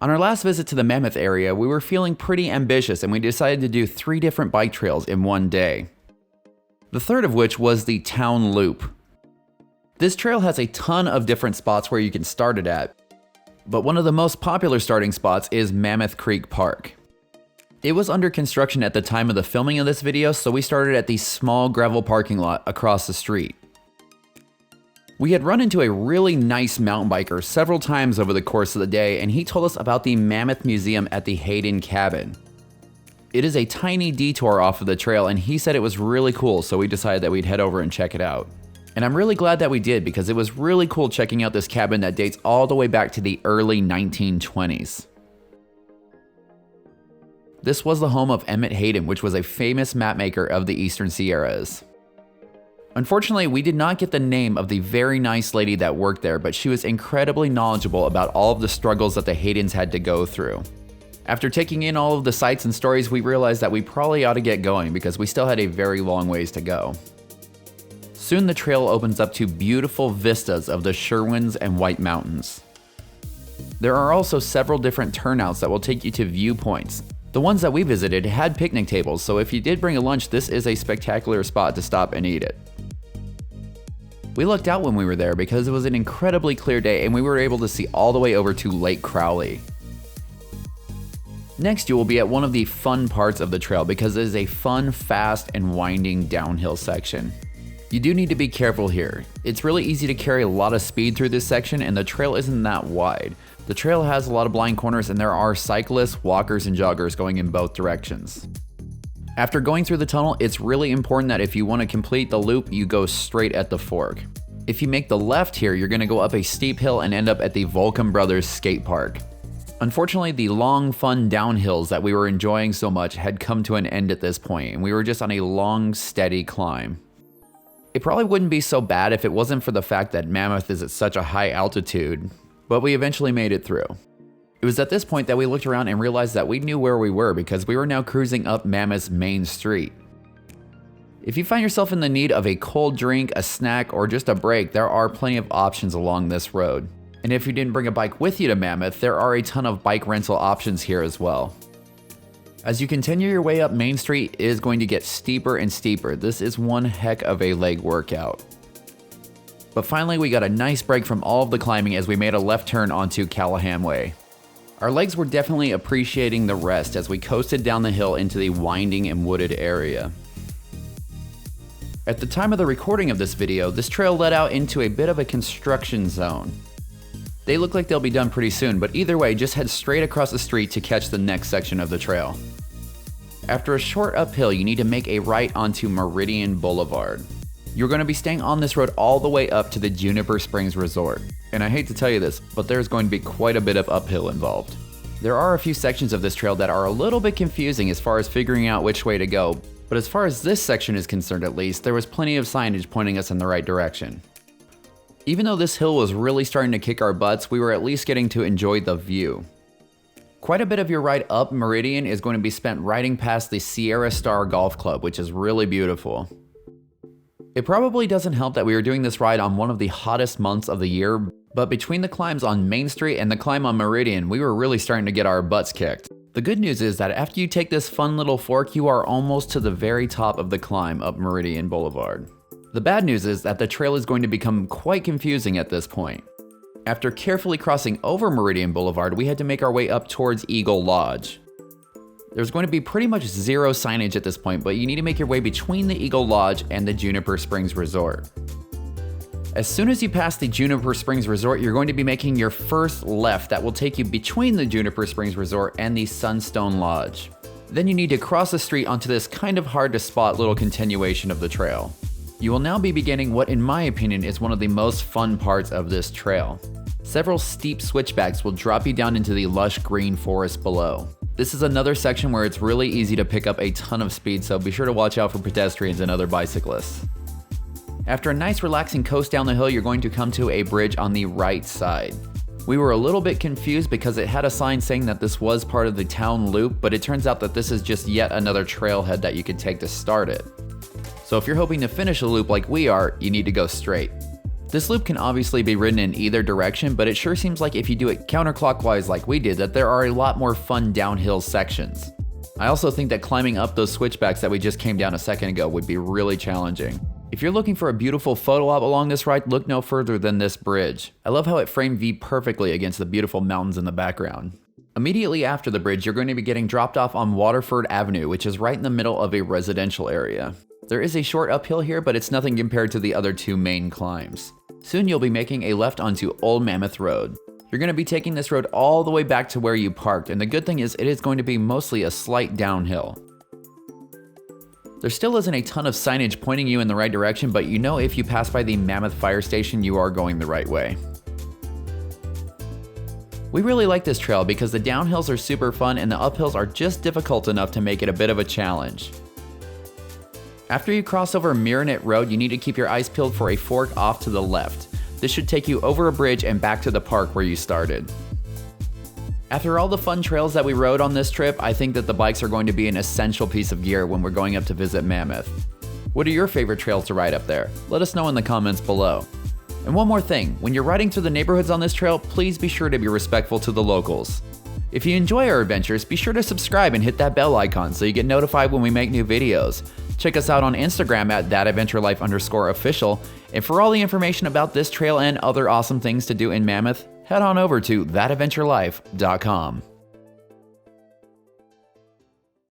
On our last visit to the Mammoth area, we were feeling pretty ambitious and we decided to do 3 different bike trails in one day. The third of which was the Town Loop. This trail has a ton of different spots where you can start it at, but one of the most popular starting spots is Mammoth Creek Park. It was under construction at the time of the filming of this video, so we started at the small gravel parking lot across the street. We had run into a really nice mountain biker several times over the course of the day, and he told us about the Mammoth Museum at the Hayden Cabin. It is a tiny detour off of the trail, and he said it was really cool, so we decided that we'd head over and check it out. And I'm really glad that we did, because it was really cool checking out this cabin that dates all the way back to the early 1920s. This was the home of Emmett Hayden, which was a famous mapmaker of the Eastern Sierras. Unfortunately, we did not get the name of the very nice lady that worked there, but she was incredibly knowledgeable about all of the struggles that the Haydens had to go through. After taking in all of the sights and stories, we realized that we probably ought to get going because we still had a very long ways to go. Soon the trail opens up to beautiful vistas of the Sherwins and White Mountains. There are also several different turnouts that will take you to viewpoints. The ones that we visited had picnic tables, so if you did bring a lunch, this is a spectacular spot to stop and eat it. We lucked out when we were there because it was an incredibly clear day and we were able to see all the way over to Lake Crowley. Next, you will be at one of the fun parts of the trail because it is a fun, fast, and winding downhill section. You do need to be careful here. It's really easy to carry a lot of speed through this section and the trail isn't that wide. The trail has a lot of blind corners and there are cyclists, walkers, and joggers going in both directions. After going through the tunnel, it's really important that if you want to complete the loop, you go straight at the fork. If you make the left here, you're going to go up a steep hill and end up at the Volcom Brothers skate park. Unfortunately, the long, fun downhills that we were enjoying so much had come to an end at this point, and we were just on a long, steady climb. It probably wouldn't be so bad if it wasn't for the fact that Mammoth is at such a high altitude, but we eventually made it through. It was at this point that we looked around and realized that we knew where we were because we were now cruising up Mammoth's main street. If you find yourself in the need of a cold drink, a snack, or just a break, there are plenty of options along this road. And if you didn't bring a bike with you to Mammoth, there are a ton of bike rental options here as well. As you continue your way up Main Street, it is going to get steeper and steeper. This is one heck of a leg workout. But finally, we got a nice break from all of the climbing as we made a left turn onto Callahan Way. Our legs were definitely appreciating the rest as we coasted down the hill into the winding and wooded area. At the time of the recording of this video, this trail led out into a bit of a construction zone. They look like they'll be done pretty soon, but either way, just head straight across the street to catch the next section of the trail. After a short uphill, you need to make a right onto Meridian Boulevard. You're going to be staying on this road all the way up to the Juniper Springs Resort. And I hate to tell you this, but there's going to be quite a bit of uphill involved. There are a few sections of this trail that are a little bit confusing as far as figuring out which way to go, but as far as this section is concerned at least, there was plenty of signage pointing us in the right direction. Even though this hill was really starting to kick our butts, we were at least getting to enjoy the view. Quite a bit of your ride up Meridian is going to be spent riding past the Sierra Star Golf Club, which is really beautiful. It probably doesn't help that we were doing this ride on one of the hottest months of the year, but between the climbs on Main Street and the climb on Meridian, we were really starting to get our butts kicked. The good news is that after you take this fun little fork, you are almost to the very top of the climb up Meridian Boulevard. The bad news is that the trail is going to become quite confusing at this point. After carefully crossing over Meridian Boulevard, we had to make our way up towards Eagle Lodge. There's going to be pretty much zero signage at this point, but you need to make your way between the Eagle Lodge and the Juniper Springs Resort. As soon as you pass the Juniper Springs Resort, you're going to be making your first left that will take you between the Juniper Springs Resort and the Sunstone Lodge. Then you need to cross the street onto this kind of hard to spot little continuation of the trail. You will now be beginning what in my opinion is one of the most fun parts of this trail. Several steep switchbacks will drop you down into the lush green forest below. This is another section where it's really easy to pick up a ton of speed, so be sure to watch out for pedestrians and other bicyclists. After a nice relaxing coast down the hill, you're going to come to a bridge on the right side. We were a little bit confused because it had a sign saying that this was part of the town loop, but it turns out that this is just yet another trailhead that you can take to start it. So if you're hoping to finish a loop like we are, you need to go straight. This loop can obviously be ridden in either direction, but it sure seems like if you do it counterclockwise like we did, that there are a lot more fun downhill sections. I also think that climbing up those switchbacks that we just came down a second ago would be really challenging. If you're looking for a beautiful photo op along this ride, look no further than this bridge. I love how it framed V perfectly against the beautiful mountains in the background. Immediately after the bridge, you're going to be getting dropped off on Waterford Avenue, which is right in the middle of a residential area. There is a short uphill here, but it's nothing compared to the other two main climbs. Soon you'll be making a left onto Old Mammoth Road. You're going to be taking this road all the way back to where you parked, and the good thing is it is going to be mostly a slight downhill. There still isn't a ton of signage pointing you in the right direction, but you know if you pass by the Mammoth Fire Station, you are going the right way. We really like this trail because the downhills are super fun and the uphills are just difficult enough to make it a bit of a challenge. After you cross over Meridian Road, you need to keep your eyes peeled for a fork off to the left. This should take you over a bridge and back to the park where you started. After all the fun trails that we rode on this trip, I think that the bikes are going to be an essential piece of gear when we're going up to visit Mammoth. What are your favorite trails to ride up there? Let us know in the comments below. And one more thing, when you're riding through the neighborhoods on this trail, please be sure to be respectful to the locals. If you enjoy our adventures, be sure to subscribe and hit that bell icon so you get notified when we make new videos. Check us out on Instagram at @thatadventurelife_official. And for all the information about this trail and other awesome things to do in Mammoth, head on over to thatadventurelife.com.